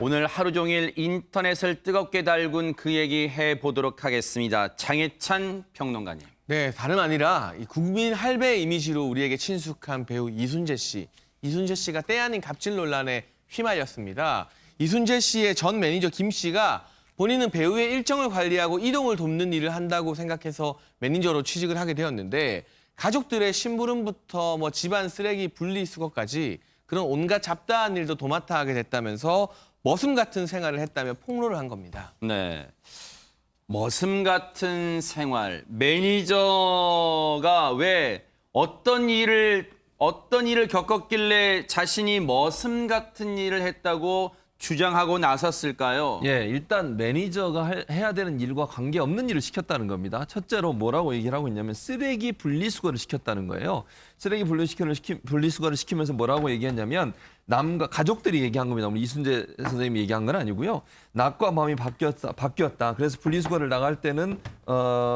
오늘 하루 종일 인터넷을 뜨겁게 달군 그 얘기 해보도록 하겠습니다. 장혜찬 평론가님. 네, 다름 아니라 이 국민 할배 이미지로 우리에게 친숙한 배우 이순재 씨. 이순재 씨가 때 아닌 갑질 논란에 휘말렸습니다. 이순재 씨의 전 매니저 김 씨가 본인은 배우의 일정을 관리하고 이동을 돕는 일을 한다고 생각해서 매니저로 취직을 하게 되었는데 가족들의 심부름부터 집안 쓰레기 분리수거까지 그런 온갖 잡다한 일도 도맡아 하게 됐다면서 머슴 같은 생활을 했다며 폭로를 한 겁니다. 네. 머슴 같은 생활. 매니저가 왜 어떤 일을 겪었길래 자신이 머슴 같은 일을 했다고 주장하고 나섰을까요? 예, 일단 매니저가 해야 되는 일과 관계없는 일을 시켰다는 겁니다. 첫째로 뭐라고 얘기를 하고 있냐면 쓰레기 분리수거를 시켰다는 거예요. 쓰레기 분리수거를 시키면서 뭐라고 얘기했냐면 남과 가족들이 얘기한 겁니다. 우리 이순재 선생님이 얘기한 건 아니고요. 낮과 밤이 바뀌었다. 그래서 분리수거를 나갈 때는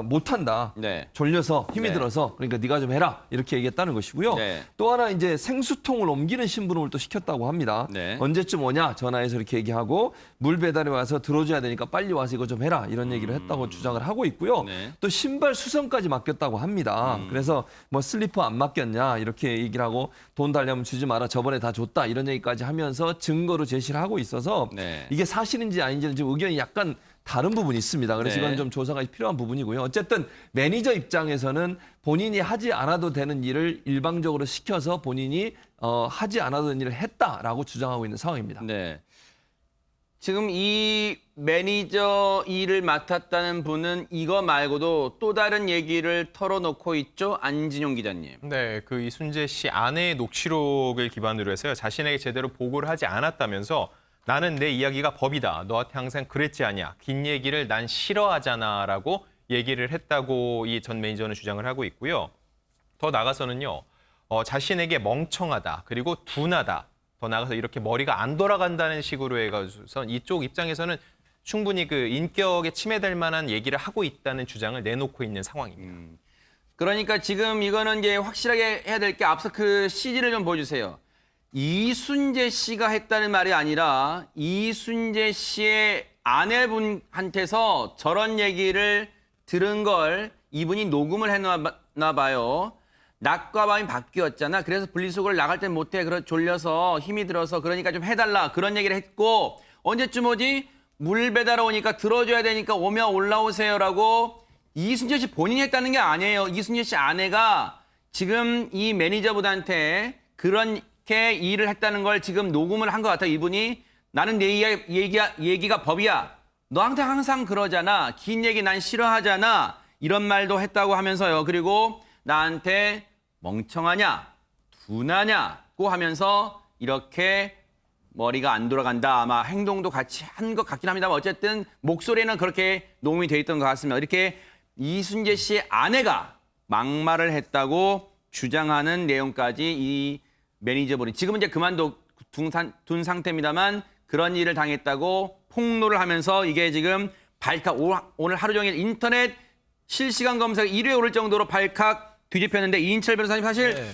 못한다. 네. 졸려서 힘이 네. 들어서 그러니까 네가 좀 해라 이렇게 얘기했다는 것이고요. 네. 또 하나 이제 생수통을 옮기는 심부름을 또 시켰다고 합니다. 네. 언제쯤 오냐 전화해서 이렇게 얘기하고 물 배달이 와서 들어줘야 되니까 빨리 와서 이거 좀 해라 이런 얘기를 했다고 주장을 하고 있고요. 네. 또 신발 수선까지 맡겼다고 합니다. 그래서 뭐 슬리퍼 안 맡겼냐 이렇게 얘기를 하고 돈 달려면 주지 마라 저번에 다 줬다 이런 얘기까지 하면서 증거로 제시를 하고 있어서 네. 이게 사실인지 아닌지는 지금 의견이 약간 다른 부분이 있습니다. 그래서 네. 이건 좀 조사가 필요한 부분이고요. 어쨌든 매니저 입장에서는 본인이 하지 않아도 되는 일을 일방적으로 시켜서 본인이 하지 않아도 되는 일을 했다라고 주장하고 있는 상황입니다. 네. 지금 이 매니저 일을 맡았다는 분은 이거 말고도 또 다른 얘기를 털어놓고 있죠? 안진용 기자님. 네, 그 이순재 씨 아내의 녹취록을 기반으로 해서요. 자신에게 제대로 보고를 하지 않았다면서 나는 내 이야기가 법이다. 너한테 항상 그랬지 않냐. 긴 얘기를 난 싫어하잖아라고 얘기를 했다고 이 전 매니저는 주장을 하고 있고요. 더 나가서는요. 자신에게 멍청하다. 그리고 둔하다. 더 나가서 이렇게 머리가 안 돌아간다는 식으로 해가지고선 이쪽 입장에서는 충분히 그 인격에 침해될 만한 얘기를 하고 있다는 주장을 내놓고 있는 상황입니다. 그러니까 지금 이거는 이제 확실하게 해야 될 게 앞서 그 CG를 좀 보여주세요. 이순재 씨가 했다는 말이 아니라 이순재 씨의 아내분한테서 저런 얘기를 들은 걸 이분이 녹음을 해놨나 봐요. 낮과 밤이 바뀌었잖아. 그래서 분리수거를 나갈 땐 못해. 졸려서 힘이 들어서 그러니까 좀 해달라. 그런 얘기를 했고 언제쯤 오지? 물 배달 오니까 들어줘야 되니까 오면 올라오세요라고 이순재 씨 본인이 했다는 게 아니에요. 이순재 씨 아내가 지금 이 매니저분한테 그렇게 일을 했다는 걸 지금 녹음을 한 것 같아요. 이분이 나는 내 얘기가 법이야. 너한테 항상 그러잖아. 긴 얘기 난 싫어하잖아. 이런 말도 했다고 하면서요. 그리고 나한테 멍청하냐, 둔하냐고 하면서 이렇게 머리가 안 돌아간다. 아마 행동도 같이 한 것 같긴 합니다만 어쨌든 목소리는 그렇게 녹음이 돼 있던 것 같습니다. 이렇게 이순재 씨의 아내가 막말을 했다고 주장하는 내용까지 이 매니저분이 지금은 이제 그만둔 상태입니다만 그런 일을 당했다고 폭로를 하면서 이게 지금 오늘 하루 종일 인터넷 실시간 검색 1위에 오를 정도로 발칵 뒤집혔는데 이인철 변호사님 사실 네.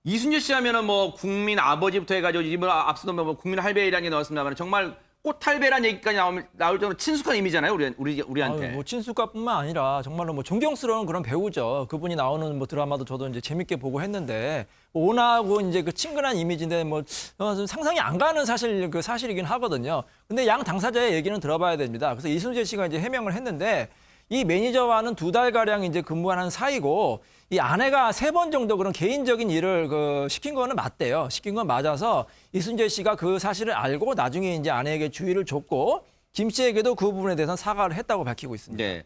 이순재 씨 하면은 뭐 국민 아버지부터 해가지고 이번 앞서도 뭐 국민 할배라는 게 나왔습니다만 정말 꽃할배라는 얘기까지 나올 정도로 친숙한 이미잖아요 우리한테. 뭐 친숙가뿐만 아니라 정말로 뭐 존경스러운 그런 배우죠. 그분이 나오는 뭐 드라마도 저도 이제 재밌게 보고 했는데 뭐 워낙 이제 그 친근한 이미지인데 뭐 좀 상상이 안 가는 사실이긴 하거든요. 근데 양 당사자의 얘기는 들어봐야 됩니다. 그래서 이순재 씨가 이제 해명을 했는데 이 매니저와는 2달가량 이제 근무하는 사이고 이 아내가 3번 정도 그런 개인적인 일을 시킨 거는 맞대요. 시킨 건 맞아서 이순재 씨가 그 사실을 알고 나중에 이제 아내에게 주의를 줬고 김 씨에게도 그 부분에 대해서는 사과를 했다고 밝히고 있습니다. 네.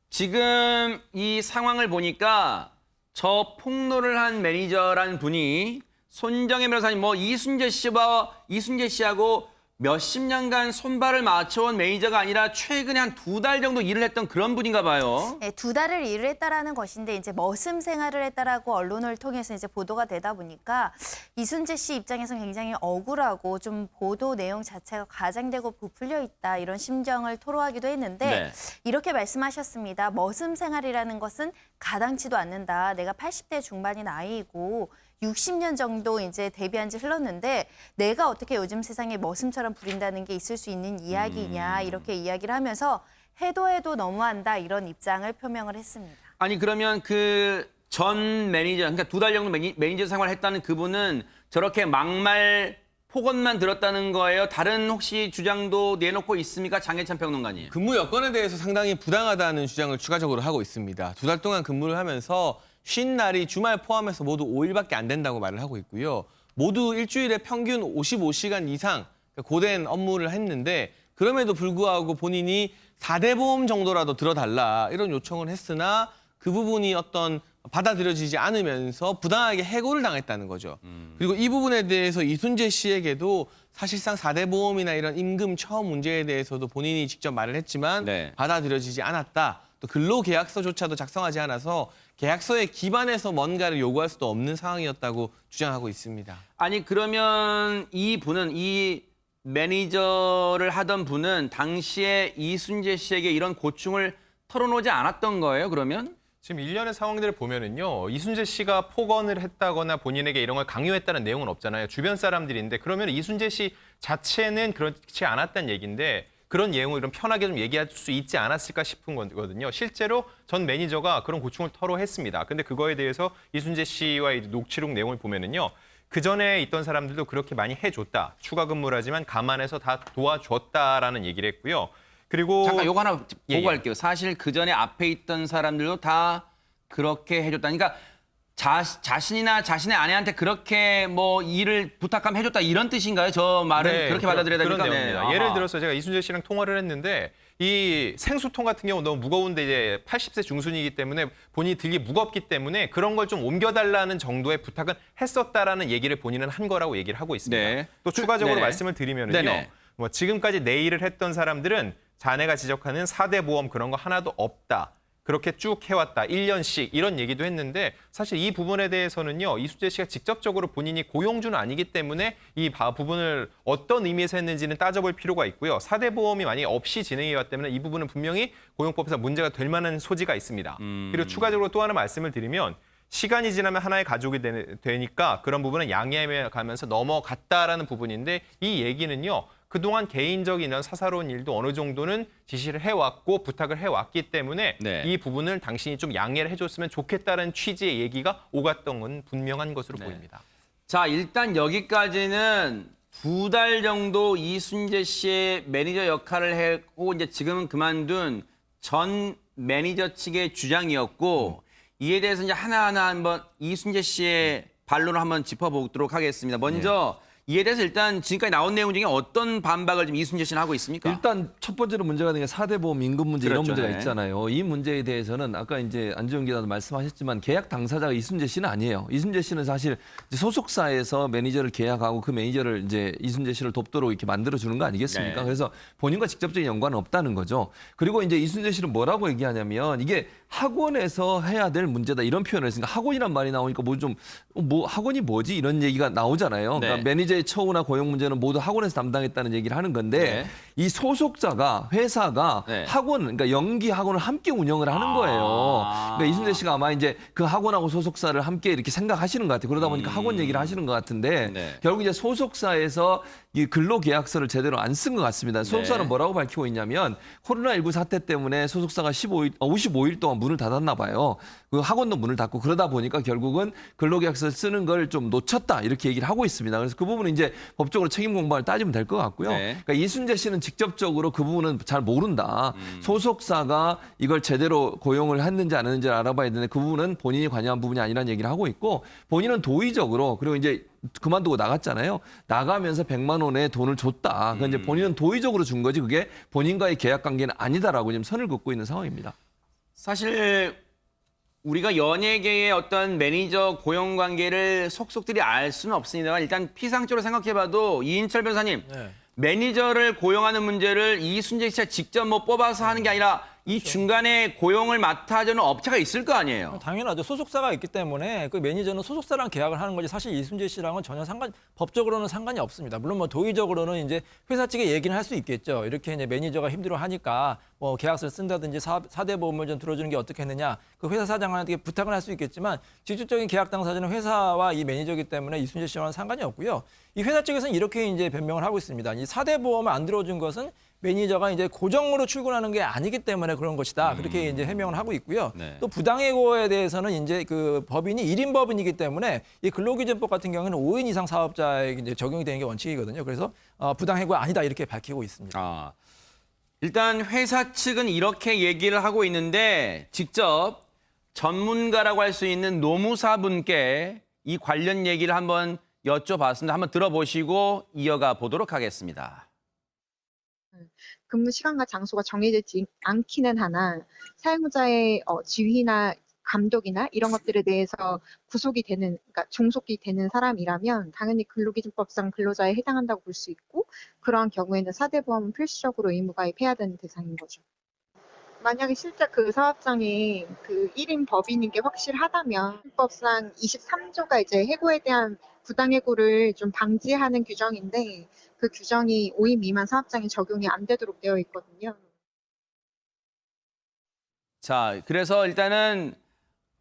지금 이 상황을 보니까 저 폭로를 한 매니저라는 분이 손정혜 변호사님 뭐 이순재 씨하고 몇십 년간 손발을 맞춰온 매니저가 아니라 최근에 한 2달 정도 일을 했던 그런 분인가 봐요. 네, 2달을 일을 했다라는 것인데 이제 머슴 생활을 했다라고 언론을 통해서 이제 보도가 되다 보니까 이순재 씨 입장에서는 굉장히 억울하고 좀 보도 내용 자체가 과장되고 부풀려 있다 이런 심정을 토로하기도 했는데 네. 이렇게 말씀하셨습니다. 머슴 생활이라는 것은 가당치도 않는다. 내가 80대 중반인 나이이고 60년 정도 이제 데뷔한 지 흘렀는데 내가 어떻게 요즘 세상에 머슴처럼 부린다는 게 있을 수 있는 이야기냐 이렇게 이야기를 하면서 해도 너무한다 이런 입장을 표명을 했습니다. 아니 그러면 그 전 매니저, 그러니까 2달 정도 매니저 생활했다는 그분은 저렇게 막말 폭언만 들었다는 거예요? 다른 혹시 주장도 내놓고 있습니까? 장해찬 평론가님. 근무 여건에 대해서 상당히 부당하다는 주장을 추가적으로 하고 있습니다. 2달 동안 근무를 하면서 쉰 날이 주말 포함해서 모두 5일밖에 안 된다고 말을 하고 있고요. 모두 일주일에 평균 55시간 이상 고된 업무를 했는데 그럼에도 불구하고 본인이 4대 보험 정도라도 들어달라 이런 요청을 했으나 그 부분이 어떤 받아들여지지 않으면서 부당하게 해고를 당했다는 거죠. 그리고 이 부분에 대해서 이순재 씨에게도 사실상 4대 보험이나 이런 임금 처우 문제에 대해서도 본인이 직접 말을 했지만 네. 받아들여지지 않았다. 또 근로계약서조차도 작성하지 않아서 계약서에 기반해서 뭔가를 요구할 수도 없는 상황이었다고 주장하고 있습니다. 아니 그러면 이 분은 이 매니저를 하던 분은 당시에 이순재 씨에게 이런 고충을 털어놓지 않았던 거예요, 그러면? 지금 일련의 상황들을 보면은요, 이순재 씨가 폭언을 했다거나 본인에게 이런 걸 강요했다는 내용은 없잖아요. 주변 사람들인데 그러면 이순재 씨 자체는 그렇지 않았다는 얘기인데 그런 내용을 좀 편하게 좀 얘기할 수 있지 않았을까 싶은 거거든요. 실제로 전 매니저가 그런 고충을 토로했습니다. 근데 그거에 대해서 이순재 씨와의 녹취록 내용을 보면은요, 그 전에 있던 사람들도 그렇게 많이 해줬다. 추가 근무를 하지만 감안해서 다 도와줬다라는 얘기를 했고요. 그리고 잠깐 요거 하나 예, 보고 예. 갈게요. 사실 그 전에 앞에 있던 사람들도 다 그렇게 해줬다. 그러니까 자신이나 자신의 아내한테 그렇게 뭐 일을 부탁하면 해줬다 이런 뜻인가요? 저 말은 그렇게 받아들여야 됩니까? 그런 내용입니다. 네. 예를 아하. 들어서 제가 이순재 씨랑 통화를 했는데 이 생수통 같은 경우 너무 무거운데 이제 80세 중순이기 때문에 본인이 들기 무겁기 때문에 그런 걸 좀 옮겨달라는 정도의 부탁은 했었다라는 얘기를 본인은 한 거라고 얘기를 하고 있습니다. 네. 또 추가적으로 네네. 말씀을 드리면은요. 네네. 뭐 지금까지 내 일을 했던 사람들은 자네가 지적하는 4대 보험 그런 거 하나도 없다. 그렇게 쭉 해왔다. 1년씩 이런 얘기도 했는데 사실 이 부분에 대해서는요. 이순재 씨가 직접적으로 본인이 고용주는 아니기 때문에 이 부분을 어떤 의미에서 했는지는 따져볼 필요가 있고요. 4대 보험이 만약에 없이 진행해왔기 때문에 이 부분은 분명히 고용법에서 문제가 될 만한 소지가 있습니다. 그리고 추가적으로 또 하나 말씀을 드리면 시간이 지나면 하나의 가족이 되니까 그런 부분은 양해해 가면서 넘어갔다라는 부분인데 이 얘기는요. 그동안 개인적인 이런 사사로운 일도 어느 정도는 지시를 해왔고 부탁을 해왔기 때문에 네. 이 부분을 당신이 좀 양해를 해줬으면 좋겠다는 취지의 얘기가 오갔던 건 분명한 것으로 네. 보입니다. 자, 일단 여기까지는 2달 정도 이순재 씨의 매니저 역할을 했고 이제 지금은 그만둔 전 매니저 측의 주장이었고 이에 대해서 이제 하나하나 한번 이순재 씨의 반론을 한번 짚어보도록 하겠습니다. 먼저 이에 대해서 일단 지금까지 나온 내용 중에 어떤 반박을 지금 이순재 씨는 하고 있습니까? 일단 첫 번째로 문제가 되는 게 4대 보험 임금 문제 이런 그렇죠. 문제가 네. 있잖아요. 이 문제에 대해서는 아까 이제 안지원 기자도 말씀하셨지만 계약 당사자가 이순재 씨는 아니에요. 이순재 씨는 사실 이제 소속사에서 매니저를 계약하고 그 매니저를 이제 이순재 씨를 돕도록 이렇게 만들어 주는 거 아니겠습니까? 네. 그래서 본인과 직접적인 연관은 없다는 거죠. 그리고 이제 이순재 씨는 뭐라고 얘기하냐면 이게 학원에서 해야 될 문제다 이런 표현을 했으니까 학원이란 말이 나오니까 뭐 학원이 뭐지 이런 얘기가 나오잖아요. 그러니까 네. 매니저의 처우나 고용 문제는 모두 학원에서 담당했다는 얘기를 하는 건데 네. 이 소속자가 회사가 네. 학원 그러니까 연기 학원을 함께 운영을 하는 거예요. 그러니까 이순재 씨가 아마 이제 그 학원하고 소속사를 함께 이렇게 생각하시는 것 같아요. 그러다 보니까 학원 얘기를 하시는 것 같은데 네. 결국 이제 소속사에서 이 근로계약서를 제대로 안 쓴 것 같습니다. 소속사는 네. 뭐라고 밝히고 있냐면 코로나19 사태 때문에 소속사가 55일 동안 문을 닫았나 봐요. 그 학원도 문을 닫고 그러다 보니까 결국은 근로계약서 쓰는 걸 좀 놓쳤다 이렇게 얘기를 하고 있습니다. 그래서 그 부분은 이제 법적으로 책임 공방을 따지면 될 것 같고요. 네. 그러니까 이순재 씨는 직접적으로 그 부분은 잘 모른다. 소속사가 이걸 제대로 고용을 했는지 안 했는지를 알아봐야 되는데 그 부분은 본인이 관여한 부분이 아니라는 얘기를 하고 있고 본인은 도의적으로 그리고 이제 그만두고 나갔잖아요. 나가면서 100만 원의 돈을 줬다. 그러니까 이제 본인은 도의적으로 준 거지 그게 본인과의 계약 관계는 아니다라고 지금 선을 긋고 있는 상황입니다. 사실 우리가 연예계의 어떤 매니저 고용 관계를 속속들이 알 수는 없습니다만 일단 피상적으로 생각해봐도 이인철 변호사님 네. 매니저를 고용하는 문제를 이순재 씨가 직접 뭐 뽑아서 하는 게 아니라 이 중간에 고용을 맡아주는 업체가 있을 거 아니에요. 당연하죠. 소속사가 있기 때문에 그 매니저는 소속사랑 계약을 하는 거지 사실 이순재 씨랑은 전혀 법적으로는 상관이 없습니다. 물론 뭐 도의적으로는 이제 회사 측에 얘기는 할 수 있겠죠. 이렇게 이제 매니저가 힘들어하니까 뭐 계약서를 쓴다든지 사대 보험을 좀 들어주는 게 어떻겠느냐. 그 회사 사장한테 부탁을 할 수 있겠지만 직접적인 계약 당사자는 회사와 이 매니저이기 때문에 이순재 씨와는 상관이 없고요. 이 회사 측에서는 이렇게 이제 변명을 하고 있습니다. 이 사대 보험을 안 들어준 것은 매니저가 이제 고정으로 출근하는 게 아니기 때문에 그런 것이다. 그렇게 이제 해명을 하고 있고요. 네. 또 부당해고에 대해서는 이제 그 법인이 1인 법인이기 때문에 이 근로기준법 같은 경우에는 5인 이상 사업자에게 이제 적용이 되는 게 원칙이거든요. 그래서 부당해고 아니다 이렇게 밝히고 있습니다. 아, 일단 회사 측은 이렇게 얘기를 하고 있는데 직접 전문가라고 할 수 있는 노무사분께 이 관련 얘기를 한번 여쭤봤습니다. 한번 들어보시고 이어가 보도록 하겠습니다. 근무 시간과 장소가 정해지지 않기는 하나 사용자의 지휘나 감독이나 이런 것들에 대해서 그러니까 종속이 되는 사람이라면 당연히 근로기준법상 근로자에 해당한다고 볼 수 있고 그러한 경우에는 사대보험은 필수적으로 의무가입해야 되는 대상인 거죠. 만약에 실제 그 사업장이 그 1인 법인인 게 확실하다면 법상 23조가 이제 해고에 대한 부당해고를 좀 방지하는 규정인데 그 규정이 5인 미만 사업장에 적용이 안 되도록 되어 있거든요. 자, 그래서 일단은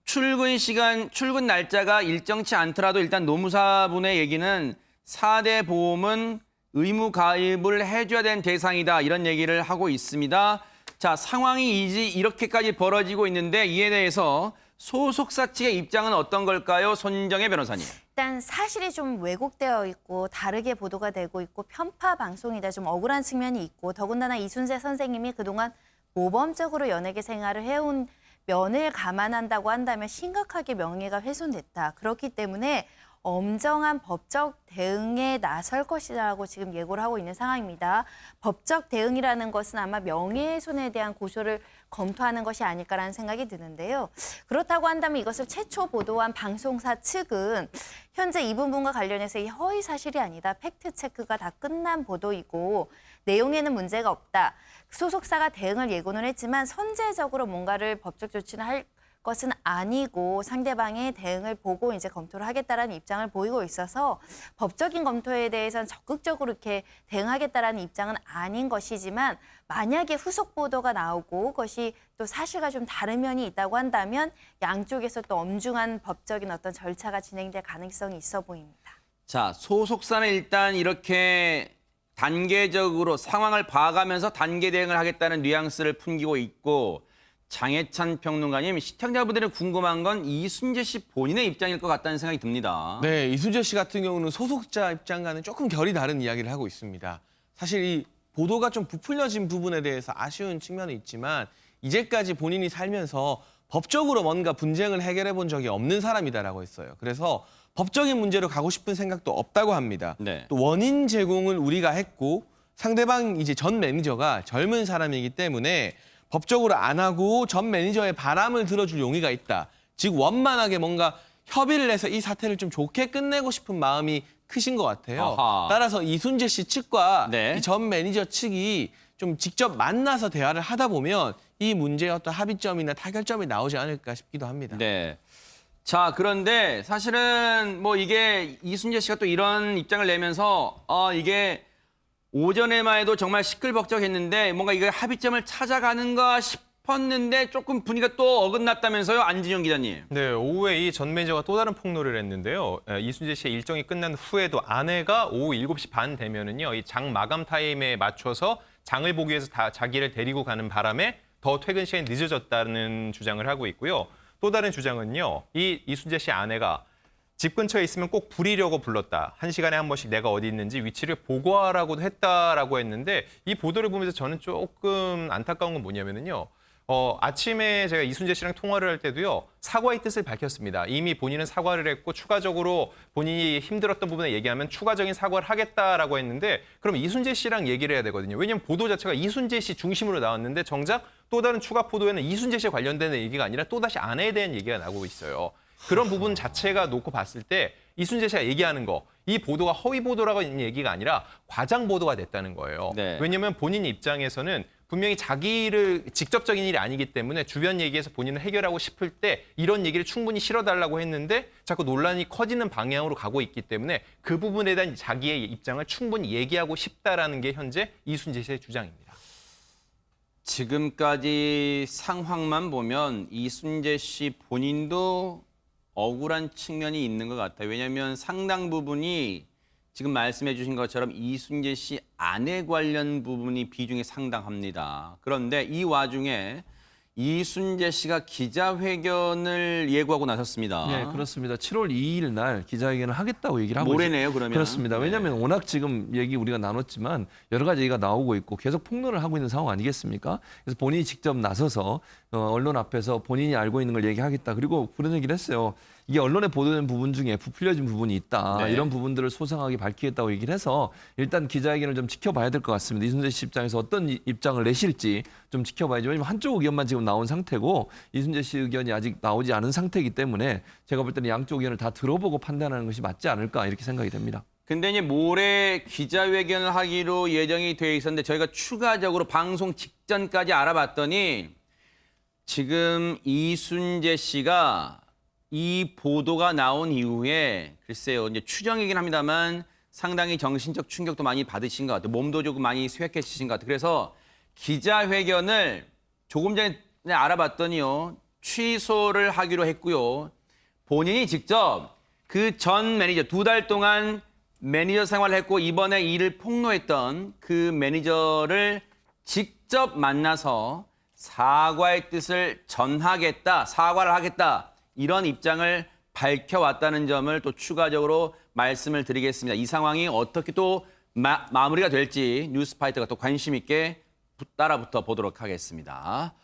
출근 날짜가 일정치 않더라도 일단 노무사분의 얘기는 4대 보험은 의무 가입을 해줘야 되는 대상이다. 이런 얘기를 하고 있습니다. 자, 상황이 이렇게까지 벌어지고 있는데 이에 대해서 소속사 측의 입장은 어떤 걸까요? 손정혜 변호사님. 일단 사실이 좀 왜곡되어 있고 다르게 보도가 되고 있고 편파 방송이다. 좀 억울한 측면이 있고 더군다나 이순재 선생님이 그동안 모범적으로 연예계 생활을 해온 면을 감안한다고 한다면 심각하게 명예가 훼손됐다. 그렇기 때문에 엄정한 법적 대응에 나설 것이라고 지금 예고를 하고 있는 상황입니다. 법적 대응이라는 것은 아마 명예훼손에 대한 고소를 검토하는 것이 아닐까라는 생각이 드는데요. 그렇다고 한다면 이것을 최초 보도한 방송사 측은 현재 이 부분과 관련해서 이 허위 사실이 아니다. 팩트체크가 다 끝난 보도이고 내용에는 문제가 없다. 소속사가 대응을 예고는 했지만 선제적으로 뭔가를 법적 조치를 할 것은 아니고 상대방의 대응을 보고 이제 검토를 하겠다라는 입장을 보이고 있어서 법적인 검토에 대해서는 적극적으로 이렇게 대응하겠다라는 입장은 아닌 것이지만 만약에 후속 보도가 나오고 그것이 또 사실과 좀 다른 면이 있다고 한다면 양쪽에서 또 엄중한 법적인 어떤 절차가 진행될 가능성이 있어 보입니다. 자, 소속사는 일단 이렇게 단계적으로 상황을 봐가면서 단계 대응을 하겠다는 뉘앙스를 풍기고 있고 장혜찬 평론가님, 시청자분들이 궁금한 건 이순재 씨 본인의 입장일 것 같다는 생각이 듭니다. 네, 이순재 씨 같은 경우는 소속자 입장과는 조금 결이 다른 이야기를 하고 있습니다. 사실 이 보도가 좀 부풀려진 부분에 대해서 아쉬운 측면이 있지만 이제까지 본인이 살면서 법적으로 뭔가 분쟁을 해결해 본 적이 없는 사람이다라고 했어요. 그래서 법적인 문제로 가고 싶은 생각도 없다고 합니다. 네. 또 원인 제공을 우리가 했고 상대방 이제 전 매니저가 젊은 사람이기 때문에 법적으로 안 하고 전 매니저의 바람을 들어줄 용의가 있다. 즉 원만하게 뭔가 협의를 해서 이 사태를 좀 좋게 끝내고 싶은 마음이 크신 것 같아요. 아하. 따라서 이순재 씨 측과 네. 이 전 매니저 측이 좀 직접 만나서 대화를 하다 보면 이 문제의 어떤 합의점이나 타결점이 나오지 않을까 싶기도 합니다. 네. 자, 그런데 사실은 뭐 이게 이순재 씨가 또 이런 입장을 내면서 이게 오전에만 해도 정말 시끌벅적했는데 뭔가 이게 합의점을 찾아가는가 싶었는데 조금 분위기가 또 어긋났다면서요, 안진영 기자님. 네, 오후에 이 전 매니저가 또 다른 폭로를 했는데요. 이순재 씨의 일정이 끝난 후에도 아내가 오후 7시 반 되면은요, 이 장 마감 타임에 맞춰서 장을 보기 위해서 다 자기를 데리고 가는 바람에 더 퇴근 시간이 늦어졌다는 주장을 하고 있고요. 또 다른 주장은요, 이순재 씨 아내가 집 근처에 있으면 꼭 부리려고 불렀다. 1시간에 한 번씩 내가 어디 있는지 위치를 보고하라고도 했다라고 했는데 이 보도를 보면서 저는 조금 안타까운 건 뭐냐면요. 아침에 제가 이순재 씨랑 통화를 할 때도요. 사과의 뜻을 밝혔습니다. 이미 본인은 사과를 했고 추가적으로 본인이 힘들었던 부분에 얘기하면 추가적인 사과를 하겠다라고 했는데 그럼 이순재 씨랑 얘기를 해야 되거든요. 왜냐하면 보도 자체가 이순재 씨 중심으로 나왔는데 정작 또 다른 추가 보도에는 이순재 씨에 관련된 얘기가 아니라 또다시 아내에 대한 얘기가 나오고 있어요. 그런 부분 자체가 놓고 봤을 때 이순재 씨가 얘기하는 거, 이 보도가 허위 보도라고 있는 얘기가 아니라 과장 보도가 됐다는 거예요. 네. 왜냐하면 본인 입장에서는 분명히 자기를 직접적인 일이 아니기 때문에 주변 얘기에서 본인을 해결하고 싶을 때 이런 얘기를 충분히 실어달라고 했는데 자꾸 논란이 커지는 방향으로 가고 있기 때문에 그 부분에 대한 자기의 입장을 충분히 얘기하고 싶다라는 게 현재 이순재 씨의 주장입니다. 지금까지 상황만 보면 이순재 씨 본인도 억울한 측면이 있는 것 같아요. 왜냐하면 상당 부분이 지금 말씀해 주신 것처럼 이순재 씨 아내 관련 부분이 비중이 상당합니다. 그런데 이 와중에 이순재 씨가 기자회견을 예고하고 나섰습니다. 네, 그렇습니다. 7월 2일 날 기자회견을 하겠다고 얘기를 하고 모레네요, 그러면. 그렇습니다. 네. 왜냐하면 워낙 지금 얘기 우리가 나눴지만 여러 가지 얘기가 나오고 있고 계속 폭로를 하고 있는 상황 아니겠습니까? 그래서 본인이 직접 나서서 언론 앞에서 본인이 알고 있는 걸 얘기하겠다. 그리고 그런 얘기를 했어요. 이게 언론에 보도된 부분 중에 부풀려진 부분이 있다. 네. 이런 부분들을 소상하게 밝히겠다고 얘기를 해서 일단 기자회견을 좀 지켜봐야 될 것 같습니다. 이순재 씨 입장에서 어떤 입장을 내실지 좀 지켜봐야죠. 왜냐하면 한쪽 의견만 지금 나온 상태고 이순재 씨 의견이 아직 나오지 않은 상태이기 때문에 제가 볼 때는 양쪽 의견을 다 들어보고 판단하는 것이 맞지 않을까 이렇게 생각이 됩니다. 근데 이제 모레 기자회견을 하기로 예정이 돼 있었는데 저희가 추가적으로 방송 직전까지 알아봤더니 지금 이순재 씨가 이 보도가 나온 이후에 글쎄요, 이제 추정이긴 합니다만 상당히 정신적 충격도 많이 받으신 것 같아요. 몸도 조금 많이 쇠약해지신 것 같아요. 그래서 기자회견을 조금 전에 알아봤더니요, 취소를 하기로 했고요. 본인이 직접 그 전 매니저 2달 동안 매니저 생활을 했고 이번에 일을 폭로했던 그 매니저를 직접 만나서 사과의 뜻을 전하겠다, 사과를 하겠다 이런 입장을 밝혀왔다는 점을 또 추가적으로 말씀을 드리겠습니다. 이 상황이 어떻게 또 마무리가 될지 뉴스파이터가 또 관심 있게 따라붙어 보도록 하겠습니다.